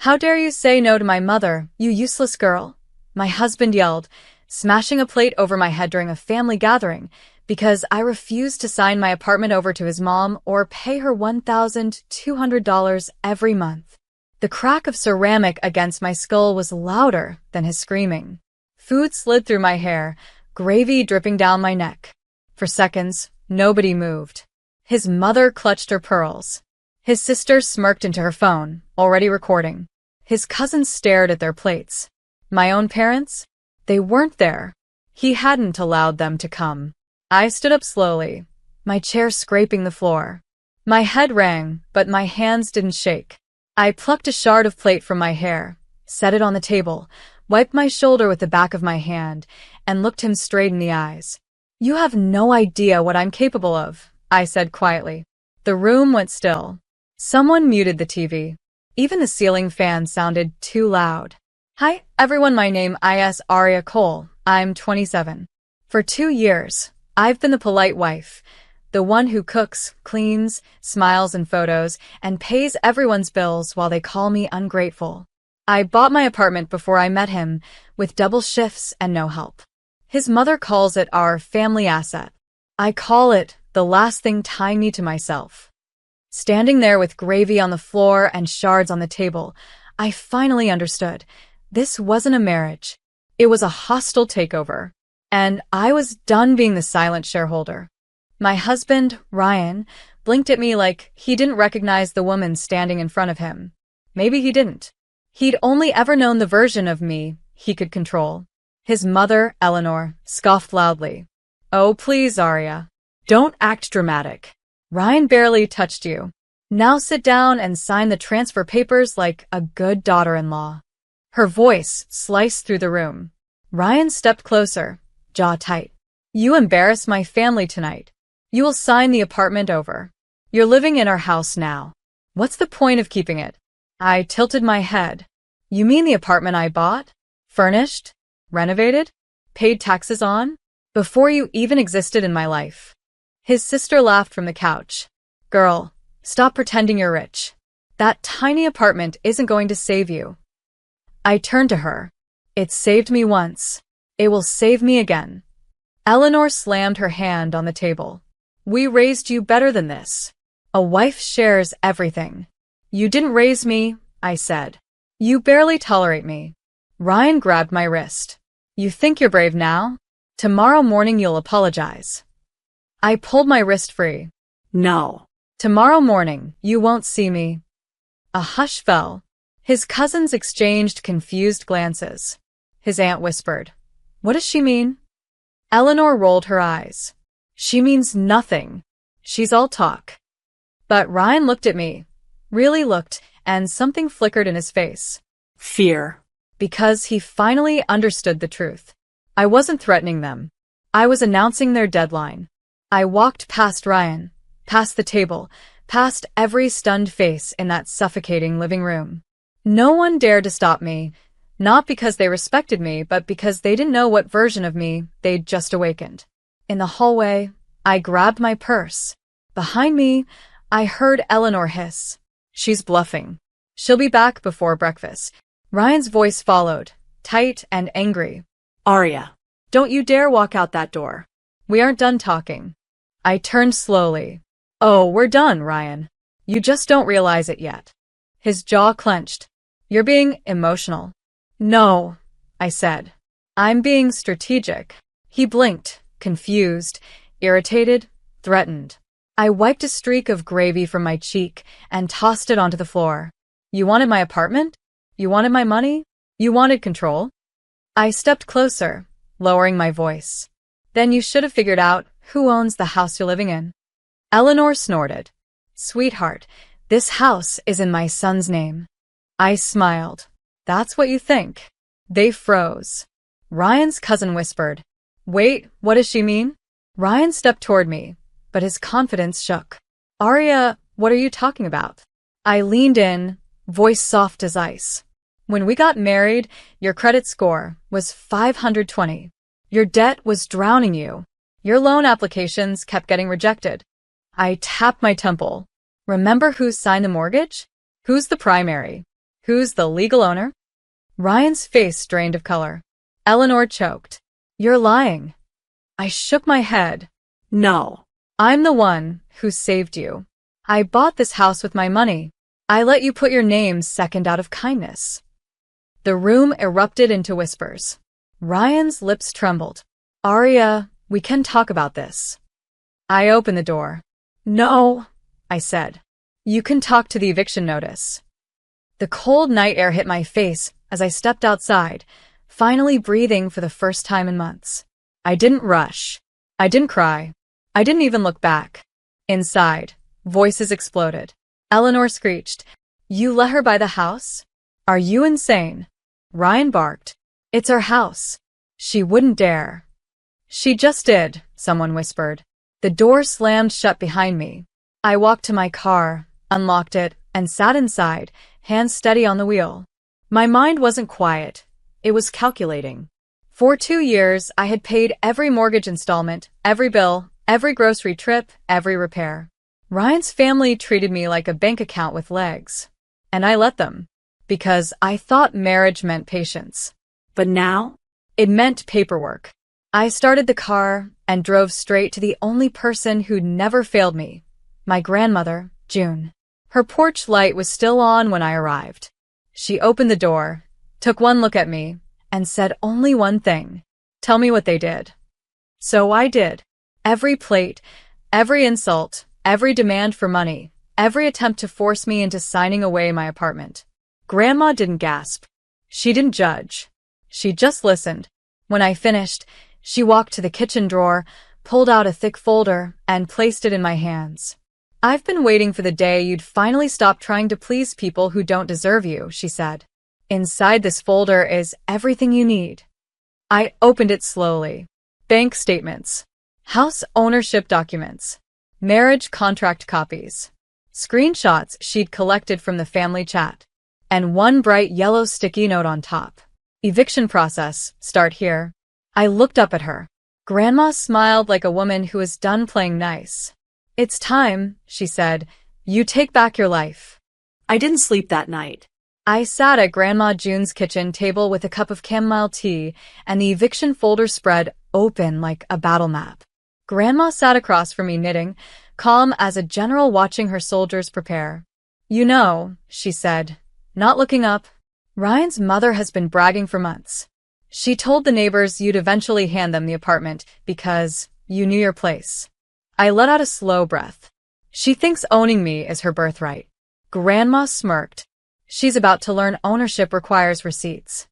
How dare you say no to my mother, you useless girl? My husband yelled, smashing a plate over my head during a family gathering because I refused to sign my apartment over to his mom or pay her $1,200 every month. The crack of ceramic against my skull was louder than his screaming. Food slid through my hair, gravy dripping down my neck. For seconds, nobody moved. His mother clutched her pearls. His sister smirked into her phone, already recording. His cousins stared at their plates. My own parents? They weren't there. He hadn't allowed them to come. I stood up slowly, my chair scraping the floor. My head rang, but my hands didn't shake. I plucked a shard of plate from my hair, set it on the table, wiped my shoulder with the back of my hand, and looked him straight in the eyes. You have no idea what I'm capable of, I said quietly. The room went still. Someone muted the TV. Even the ceiling fan sounded too loud. Hi, everyone, my name is Aria Cole. I'm 27. For 2 years, I've been the polite wife, the one who cooks, cleans, smiles in photos, and pays everyone's bills while they call me ungrateful. I bought my apartment before I met him, with double shifts and no help. His mother calls it our family asset. I call it the last thing tying me to myself. Standing there with gravy on the floor and shards on the table, I finally understood. This wasn't a marriage. It was a hostile takeover. And I was done being the silent shareholder. My husband, Ryan, blinked at me like he didn't recognize the woman standing in front of him. Maybe he didn't. He'd only ever known the version of me he could control. His mother, Eleanor, scoffed loudly. Oh, please, Aria. Don't act dramatic. Ryan barely touched you. Now sit down and sign the transfer papers like a good daughter-in-law. Her voice sliced through the room. Ryan stepped closer, jaw tight. You embarrass my family tonight. You will sign the apartment over. You're living in our house now. What's the point of keeping it? I tilted my head. You mean the apartment I bought? Furnished? Renovated? Paid taxes on? Before you even existed in my life. His sister laughed from the couch. Girl, stop pretending you're rich. That tiny apartment isn't going to save you. I turned to her. It saved me once. It will save me again. Eleanor slammed her hand on the table. We raised you better than this. A wife shares everything. You didn't raise me, I said. You barely tolerate me. Ryan grabbed my wrist. You think you're brave now? Tomorrow morning you'll apologize. I pulled my wrist free. No. Tomorrow morning, you won't see me. A hush fell. His cousins exchanged confused glances. His aunt whispered, What does she mean? Eleanor rolled her eyes. She means nothing. She's all talk. But Ryan looked at me, really looked, and something flickered in his face. Fear. Because he finally understood the truth. I wasn't threatening them. I was announcing their deadline. I walked past Ryan, past the table, past every stunned face in that suffocating living room. No one dared to stop me, not because they respected me, but because they didn't know what version of me they'd just awakened. In the hallway, I grabbed my purse. Behind me, I heard Eleanor hiss. She's bluffing. She'll be back before breakfast. Ryan's voice followed, tight and angry. Aria, don't you dare walk out that door. We aren't done talking. I turned slowly. Oh, we're done, Ryan. You just don't realize it yet. His jaw clenched. You're being emotional. No, I said. I'm being strategic. He blinked, confused, irritated, threatened. I wiped a streak of gravy from my cheek and tossed it onto the floor. You wanted my apartment? You wanted my money? You wanted control? I stepped closer, lowering my voice. Then you should have figured out who owns the house you're living in. Eleanor snorted. Sweetheart, this house is in my son's name. I smiled. That's what you think. They froze. Ryan's cousin whispered. Wait, what does she mean? Ryan stepped toward me, but his confidence shook. Aria, what are you talking about? I leaned in, voice soft as ice. When we got married, your credit score was 520. Your debt was drowning you. Your loan applications kept getting rejected. I tapped my temple. Remember who signed the mortgage? Who's the primary? Who's the legal owner? Ryan's face drained of color. Eleanor choked. You're lying. I shook my head. No. I'm the one who saved you. I bought this house with my money. I let you put your name second out of kindness. The room erupted into whispers. Ryan's lips trembled. Aria, we can talk about this. I opened the door. No, I said. You can talk to the eviction notice. The cold night air hit my face as I stepped outside, finally breathing for the first time in months. I didn't rush. I didn't cry. I didn't even look back. Inside, voices exploded. Eleanor screeched, You let her buy the house? Are you insane? Ryan barked. It's our house. She wouldn't dare. She just did, someone whispered. The door slammed shut behind me. I walked to my car, unlocked it, and sat inside, hands steady on the wheel. My mind wasn't quiet. It was calculating. For 2 years, I had paid every mortgage installment, every bill, every grocery trip, every repair. Ryan's family treated me like a bank account with legs. And I let them. Because I thought marriage meant patience. But now? It meant paperwork. I started the car and drove straight to the only person who'd never failed me. My grandmother, June. Her porch light was still on when I arrived. She opened the door, took one look at me, and said only one thing. Tell me what they did. So I did. Every plate, every insult, every demand for money, every attempt to force me into signing away my apartment. Grandma didn't gasp. She didn't judge. She just listened. When I finished, she walked to the kitchen drawer, pulled out a thick folder, and placed it in my hands. I've been waiting for the day you'd finally stop trying to please people who don't deserve you, she said. Inside this folder is everything you need. I opened it slowly. Bank statements, house ownership documents, marriage contract copies, screenshots she'd collected from the family chat, and one bright yellow sticky note on top. Eviction process, start here. I looked up at her. Grandma smiled like a woman who is done playing nice. It's time, she said. You take back your life. I didn't sleep that night. I sat at Grandma June's kitchen table with a cup of chamomile tea and the eviction folder spread open like a battle map. Grandma sat across from me knitting, calm as a general watching her soldiers prepare. You know, she said, not looking up, Ryan's mother has been bragging for months. She told the neighbors you'd eventually hand them the apartment because you knew your place. I let out a slow breath. She thinks owning me is her birthright. Grandma smirked. She's about to learn ownership requires receipts.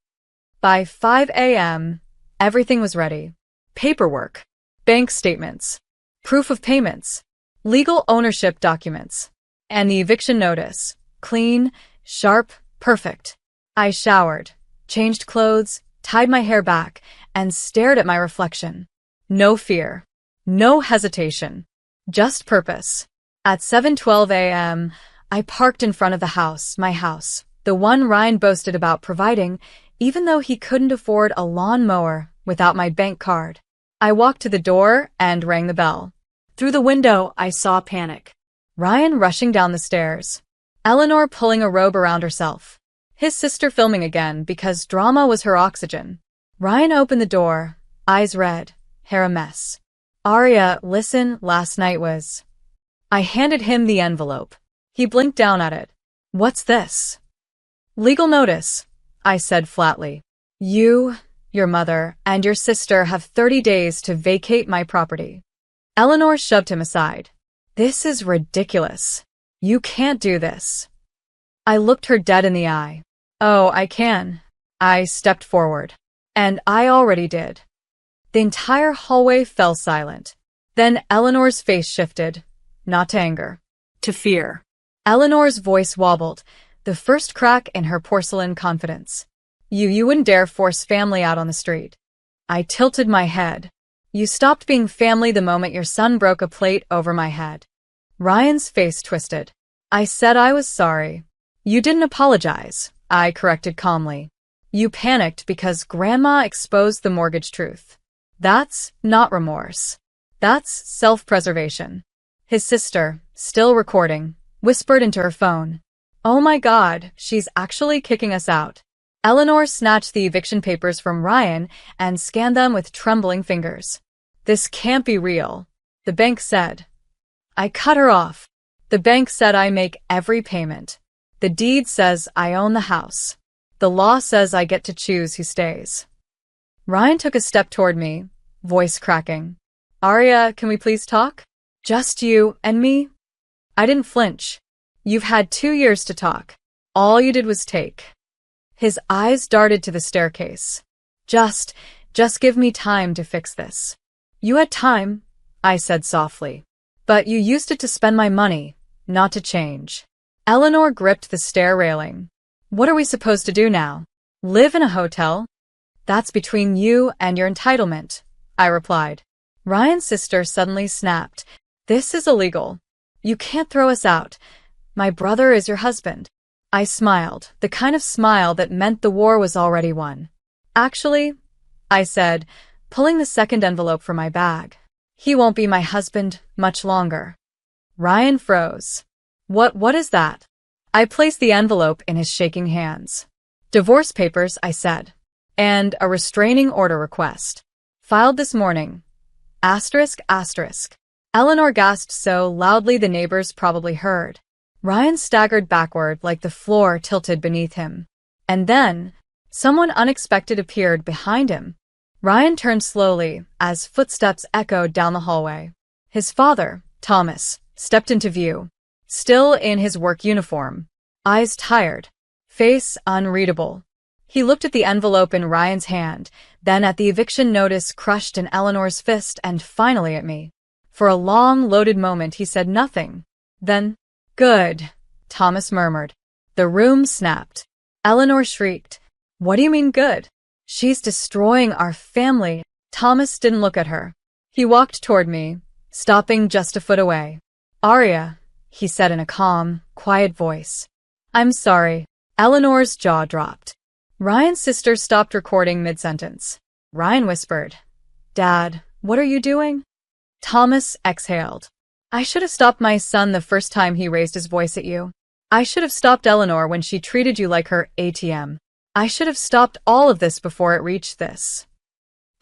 By 5 a.m., everything was ready. Paperwork, bank statements, proof of payments, legal ownership documents, and the eviction notice. Clean, sharp, perfect. I showered, changed clothes, tied my hair back, and stared at my reflection. No fear. No hesitation. Just purpose. At 7:12 a.m., I parked in front of the house, my house, the one Ryan boasted about providing, even though he couldn't afford a lawn mower without my bank card. I walked to the door and rang the bell. Through the window, I saw panic. Ryan rushing down the stairs. Eleanor pulling a robe around herself. His sister filming again because drama was her oxygen. Ryan opened the door, eyes red, hair a mess. Aria, listen, last night was... I handed him the envelope. He blinked down at it. What's this? Legal notice, I said flatly. You, your mother, and your sister have 30 days to vacate my property. Eleanor shoved him aside. This is ridiculous. You can't do this. I looked her dead in the eye. Oh, I can. I stepped forward. And I already did. The entire hallway fell silent. Then Eleanor's face shifted, not to anger, to fear. Eleanor's voice wobbled, the first crack in her porcelain confidence. You wouldn't dare force family out on the street. I tilted my head. You stopped being family the moment your son broke a plate over my head. Ryan's face twisted. I said I was sorry. You didn't apologize, I corrected calmly. You panicked because Grandma exposed the mortgage truth. That's not remorse. That's self-preservation. His sister, still recording, whispered into her phone. Oh my God, she's actually kicking us out. Eleanor snatched the eviction papers from Ryan and scanned them with trembling fingers. This can't be real, the bank said. I cut her off. The bank said I make every payment. The deed says I own the house. The law says I get to choose who stays. Ryan took a step toward me, voice cracking. Aria, can we please talk? Just you and me? I didn't flinch. You've had 2 years to talk. All you did was take. His eyes darted to the staircase. Just give me time to fix this. You had time, I said softly. But you used it to spend my money, not to change. Eleanor gripped the stair railing. What are we supposed to do now? Live in a hotel? That's between you and your entitlement, I replied. Ryan's sister suddenly snapped. This is illegal. You can't throw us out. My brother is your husband. I smiled, the kind of smile that meant the war was already won. Actually, I said, pulling the second envelope from my bag. He won't be my husband much longer. Ryan froze. What is that? I placed the envelope in his shaking hands. Divorce papers, I said. And a restraining order request. Filed this morning. Asterisk, asterisk. Eleanor gasped so loudly the neighbors probably heard. Ryan staggered backward like the floor tilted beneath him. And then, someone unexpected appeared behind him. Ryan turned slowly as footsteps echoed down the hallway. His father, Thomas, stepped into view, still in his work uniform, eyes tired, face unreadable. He looked at the envelope in Ryan's hand, then at the eviction notice crushed in Eleanor's fist, and finally at me. For a long, loaded moment he said nothing. Then, good, Thomas murmured. The room snapped. Eleanor shrieked. What do you mean good? She's destroying our family. Thomas didn't look at her. He walked toward me, stopping just a foot away. Aria, he said in a calm, quiet voice. I'm sorry. Eleanor's jaw dropped. Ryan's sister stopped recording mid-sentence. Ryan whispered, Dad, what are you doing? Thomas exhaled. I should have stopped my son the first time he raised his voice at you. I should have stopped Eleanor when she treated you like her ATM. I should have stopped all of this before it reached this.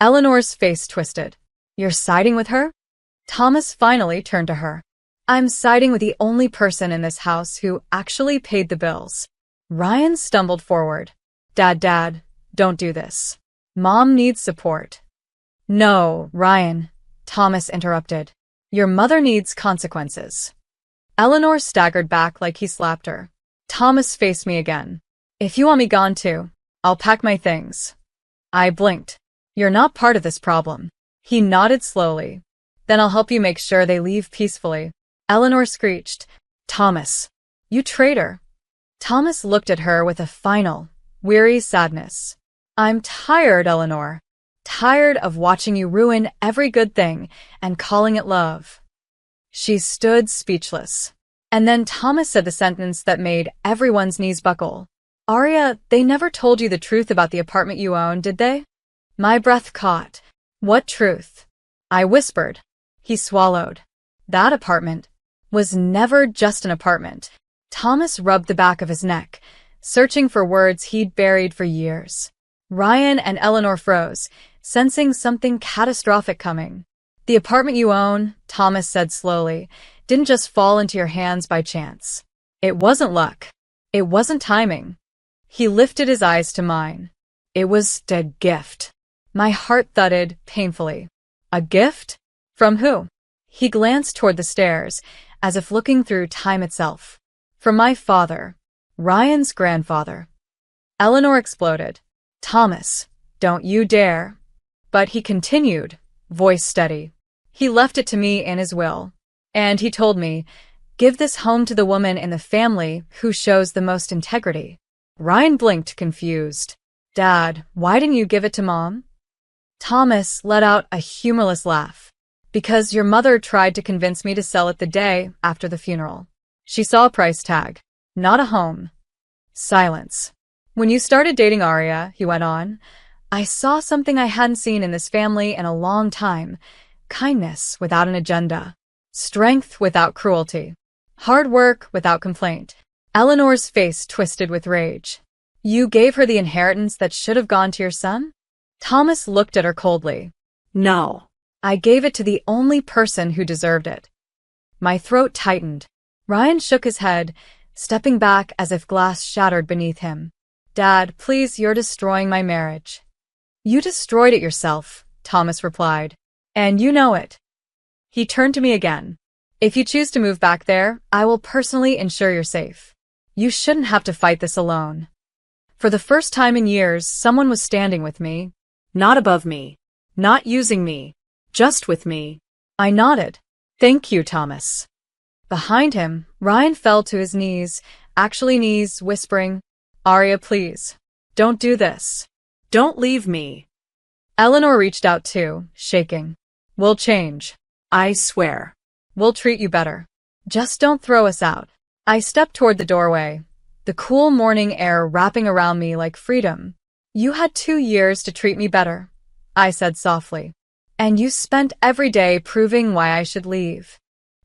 Eleanor's face twisted. You're siding with her? Thomas finally turned to her. I'm siding with the only person in this house who actually paid the bills. Ryan stumbled forward. Dad, don't do this. Mom needs support. No, Ryan, Thomas interrupted. Your mother needs consequences. Eleanor staggered back like he slapped her. Thomas faced me again. If you want me gone too, I'll pack my things. I blinked. You're not part of this problem. He nodded slowly. Then I'll help you make sure they leave peacefully. Eleanor screeched. Thomas, you traitor. Thomas looked at her with a final, weary sadness. I'm tired, Eleanor. Tired of watching you ruin every good thing and calling it love. She stood speechless. And then Thomas said the sentence that made everyone's knees buckle. Aria, they never told you the truth about the apartment you own, did they? My breath caught. What truth? I whispered. He swallowed. That apartment was never just an apartment. Thomas rubbed the back of his neck, searching for words he'd buried for years. Ryan and Eleanor froze, sensing something catastrophic coming. The apartment you own, Thomas said slowly, didn't just fall into your hands by chance. It wasn't luck. It wasn't timing. He lifted his eyes to mine. It was a gift. My heart thudded painfully. A gift? From who? He glanced toward the stairs, as if looking through time itself. From my father, Ryan's grandfather. Eleanor exploded. Thomas, don't you dare. But he continued, voice steady. He left it to me in his will. And he told me, give this home to the woman in the family who shows the most integrity. Ryan blinked, confused. Dad, why didn't you give it to Mom? Thomas let out a humorless laugh. Because your mother tried to convince me to sell it the day after the funeral. She saw a price tag, not a home. Silence. When you started dating Aria, he went on, I saw something I hadn't seen in this family in a long time. Kindness without an agenda. Strength without cruelty. Hard work without complaint. Eleanor's face twisted with rage. You gave her the inheritance that should have gone to your son? Thomas looked at her coldly. No. I gave it to the only person who deserved it. My throat tightened. Ryan shook his head, stepping back as if glass shattered beneath him. Dad, please, you're destroying my marriage. You destroyed it yourself, Thomas replied. And you know it. He turned to me again. If you choose to move back there, I will personally ensure you're safe. You shouldn't have to fight this alone. For the first time in years, someone was standing with me. Not above me. Not using me. Just with me. I nodded. Thank you, Thomas. Behind him, Ryan fell to his knees, whispering, Arya, please. Don't do this. Don't leave me. Eleanor reached out too, shaking. We'll change. I swear. We'll treat you better. Just don't throw us out. I stepped toward the doorway, the cool morning air wrapping around me like freedom. You had 2 years to treat me better, I said softly. And you spent every day proving why I should leave.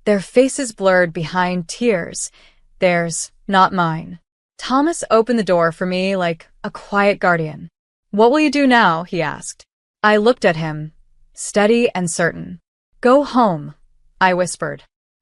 Their faces blurred behind tears. Theirs, not mine. Thomas opened the door for me like a quiet guardian. What will you do now? He asked. I looked at him, steady and certain. Go home, I whispered.